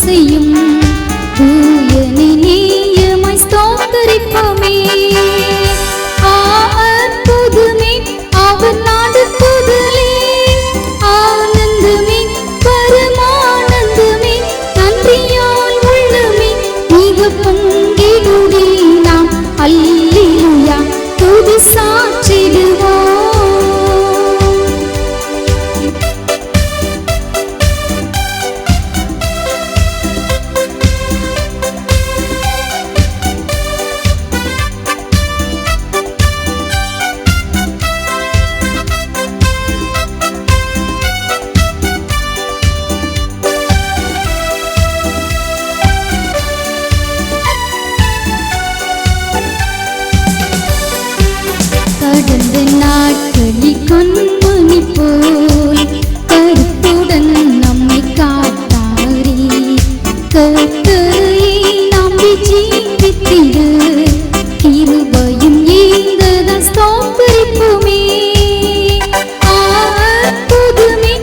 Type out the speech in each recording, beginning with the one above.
செய்யும் தூயனை நேயமாய் ஸ்தோத்தரிப்போமே. அற்புதமே அவர் நாடுத்துதலே, ஆனந்தமே பரமானந்தமே, நன்றியால் உள்ளமே மிக பொங்கிடுதே. நாம் அல்லேலூயா துதி சாற்றிடுவோம். கடந்த நாட்களில் கண்மணி போல் கருத்துடன் நம்மை காத்தாரே. கர்த்தரை நம்பி ஜீவித்திட கிருபையும் ஈந்ததால் ஸ்தோத்திரிப்போமே. அற்புதமே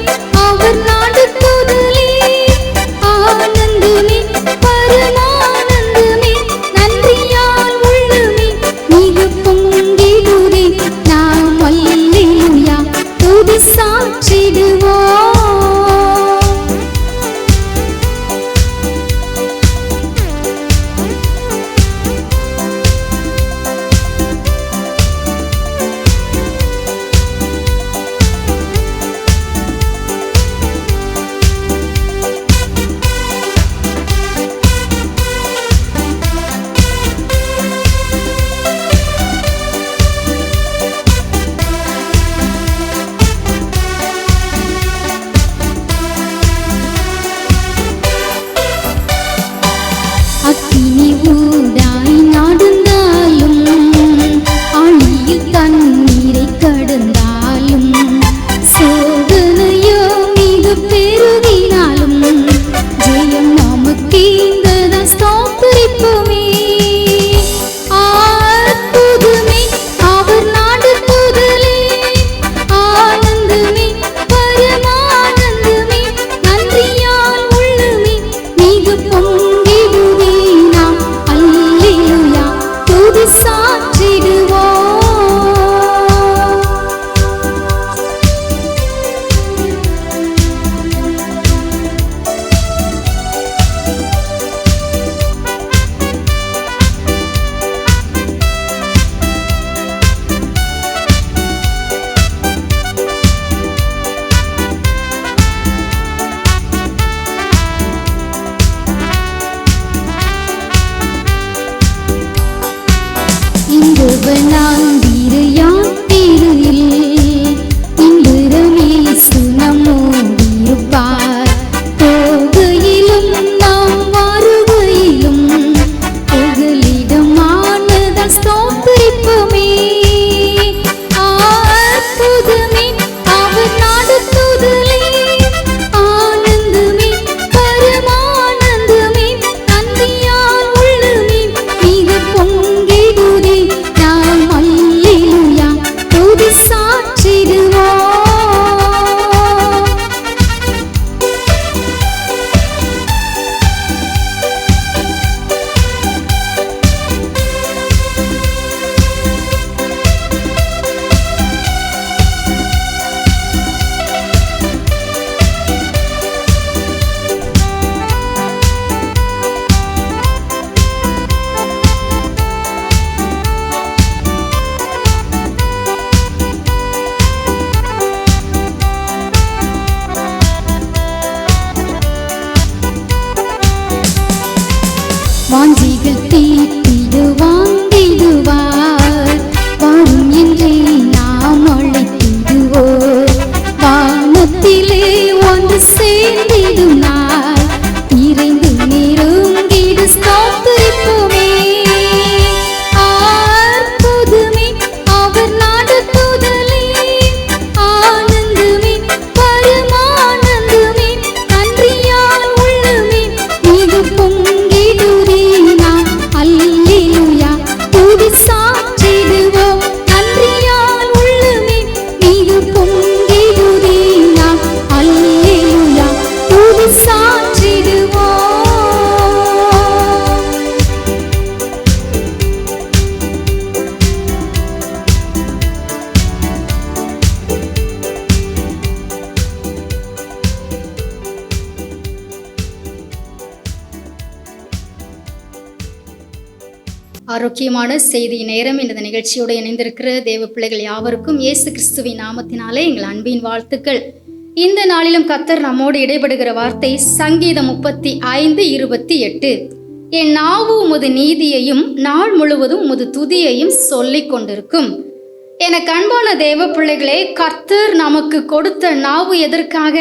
அவர் நாடுத்துதலே, ஆனந்தமே பரமானந்தமே, நன்றியால் உள்ளமே மிக பொங்கிடுதே. நாம் அல்லேலூயா துதி சாற்றிடுவோம். அக்கினி ஊடாய் நடந்தாலும், ஆழியில் தண்ணீரை கடந்தாலும், சோதனையோ மிக பெருகினாலும், ஜெயம் நமக்கேந்ததால் ஸ்தோத்திரிப்போமே. அற்புதமே அவர் நாடுத்துதலே, ஆனந்தமே பரமானந்தமே, நன்றியால் உள்ளமே மிக பொங்கிடுதே. நாம் அல்லேலூயா துதி சாற்றிடுவோம். இங்குவனாந்திரு யாத்திரையில் இந்திரமேசு நம்மோடிருப்பார். போகையிலும் நாம் வருகையிலும் புகலிடமானதால் ஸ்தோத்திரிப்போமே. அற்புதமே அவர் நாடுத்துதலே, ஆனந்தமே பரமானந்தமே, நன்றியால் உள்ளமே மிக பொங்கிடுதே. நாம் அல்லேலூயா துதி சாற்றிடுவோம். வாஞ்சிகள் தீட்டிடு வாங்கிடுவார், வரும் என்றே நாம் அழைத்திடுவோர். வானத்திலே ஒன்று சேர்ந்திடும் நாள் இறைந்து நெருங்கிட ஸ்தோத்திரிப்போமே. அற்புதமே அவர் நாடுத்துதலே, ஆனந்தமே பரமானந்தமே, நன்றியால் உள்ளமே மிக பொங்கிடுதே. நாம் அல்லேலூயா துதி சாற்றிடுவோம். ஆரோக்கியமான செய்தி நேரம் இந்த நிகழ்ச்சியோடு இணைந்திருக்கிற தேவ பிள்ளைகள் யாவருக்கும் இயேசு கிறிஸ்துவின் நாமத்தினாலே எங்கள் அன்பின் வாழ்த்துக்கள். இந்த நாளிலும் கர்த்தர் நம்மோடு இடைபடுகிற வார்த்தை சங்கீதம் 35:28. என் நாவு உமது நீதியையும் நாள் முழுவதும் உமது துதியையும் சொல்லிக் கொண்டிருக்கும். எனக்கு அன்பான தேவ பிள்ளைகளே, கர்த்தர் நமக்கு கொடுத்த நாவு எதற்காக?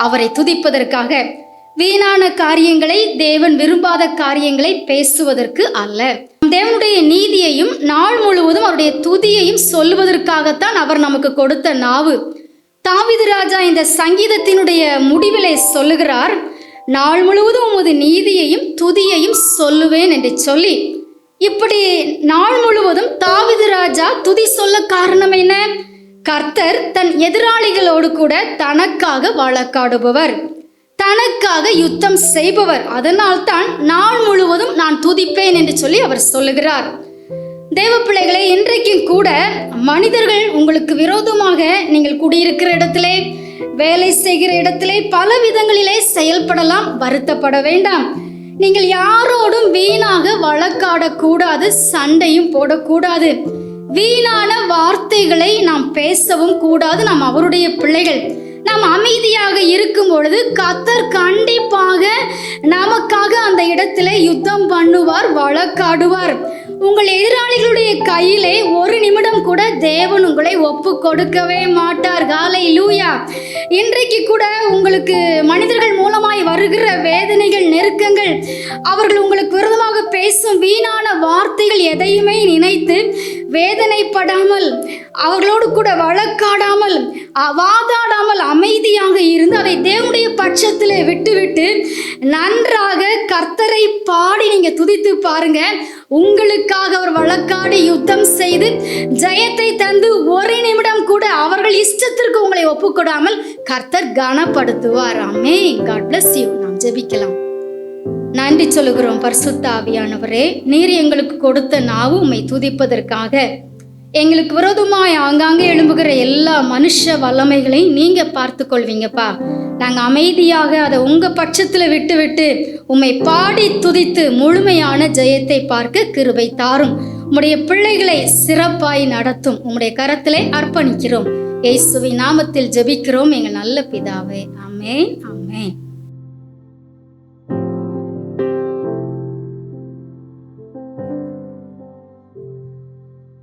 அவரை துதிப்பதற்காக. வீணான காரியங்களை, தேவன் விரும்பாத காரியங்களை பேசுவதற்கு அல்ல. தேவனுடைய நீதியையும் நாள் முழுவதும் அவருடைய துதியையும் சொல்வதற்காகத்தான் அவர் நமக்கு கொடுத்த நாவு. தாவீது ராஜா இந்த சங்கீதத்தினுடைய முடிவிலே சொல்லுகிறார், நாள் முழுவதும் உமது நீதியையும் துதியையும் சொல்லுவேன் என்று சொல்லி. இப்படி நாள் முழுவதும் தாவீது ராஜா துதி சொல்ல காரணம் என்ன? கர்த்தர் தன் எதிராளிகளோடு கூட தனக்காக வழக்காடுபவர், தனக்காக யுத்தம் செய்பவர். அதனால் தான் நாள் முழுவதும் நான் துதிப்பேன் என்று சொல்லி அவர் சொல்லுகிறார். தேவ பிள்ளைகளை, இன்றைக்கும் கூட மனிதர்கள் உங்களுக்கு விரோதமாக நீங்கள் குடியிருக்கிற இடத்திலே, வேலை செய்கிற இடத்திலே பல விதங்களிலே செயல்படலாம். வருத்தப்பட வேண்டாம். நீங்கள் யாரோடும் வீணாக வழக்காடக்கூடாது, சண்டையும் போடக்கூடாது. வீணான வார்த்தைகளை நாம் பேசவும் கூடாது. நாம் அவருடைய பிள்ளைகள். நாம் அமைதியாக இருக்கும் பொழுது கர்த்தர் கண்டிப்பாக நமக்காக அந்த இடத்திலே யுத்தம் பண்ணுவார், வழக்காடுவார். உங்கள் எதிராளிகளுடைய கையிலே ஒரு நிமிடம் கூட தேவன் உங்களை ஒப்பு கொடுக்கவே மாட்டார். ஹல்லேலூயா. இன்றைக்கு கூட உங்களுக்கு மனிதர்கள் மூலமாய் வருகிற வேதனைகள், நெருக்கங்கள், அவர்கள் உங்களுக்கு விரோதமாக பேசும் வீணான வார்த்தைகள் எதையுமே நினைத்து வேதனைப்படாமல், அவர்களோடு கூட வழக்காடாமல், வாதாடாமல் அமைதியாக இருந்து அதை தேவனுடைய பட்சத்தில் விட்டுவிட்டு நன்றாக கர்த்தரை பாடி நீங்க துதித்து பாருங்க. உங்களுக்காக அவர் வழக்காடி யுத்தம் செய்து ஜெயத்தை தந்து ஒரு நிமிடம் கூட அவர்கள் இஷ்டத்திற்கு உங்களை ஒப்புக்கொடாமல் கர்த்தர் கனப்படுத்துவார். ஆமென். God bless you. நாம் ஜெபிக்கலாம். நன்றி சொல்லுகிறோம் பரிசுத்த ஆவியானவரே, நீர் எங்களுக்கு கொடுத்த நாவு உம்மை துதிப்பதற்காக. எங்களுக்கு விரோதமாய் ஆங்காங்கே எழும்புகிற எல்லா மனுஷ வல்லமைகளையும் நீங்க பார்த்து கொள்வீங்கப்பா. நாங்கள் அமைதியாக அதை உங்க பட்சத்தில் விட்டு உம்மை பாடி துதித்து முழுமையான ஜெயத்தை பார்க்க கிருபை தாரும். உம்முடைய பிள்ளைகளை சிறப்பாய் நடத்தும். உம்முடைய கரத்திலே அர்ப்பணிக்கிறோம். இயேசுவின் நாமத்தில் ஜெபிக்கிறோம் எங்கள் நல்ல பிதாவே. ஆமென், ஆமென்.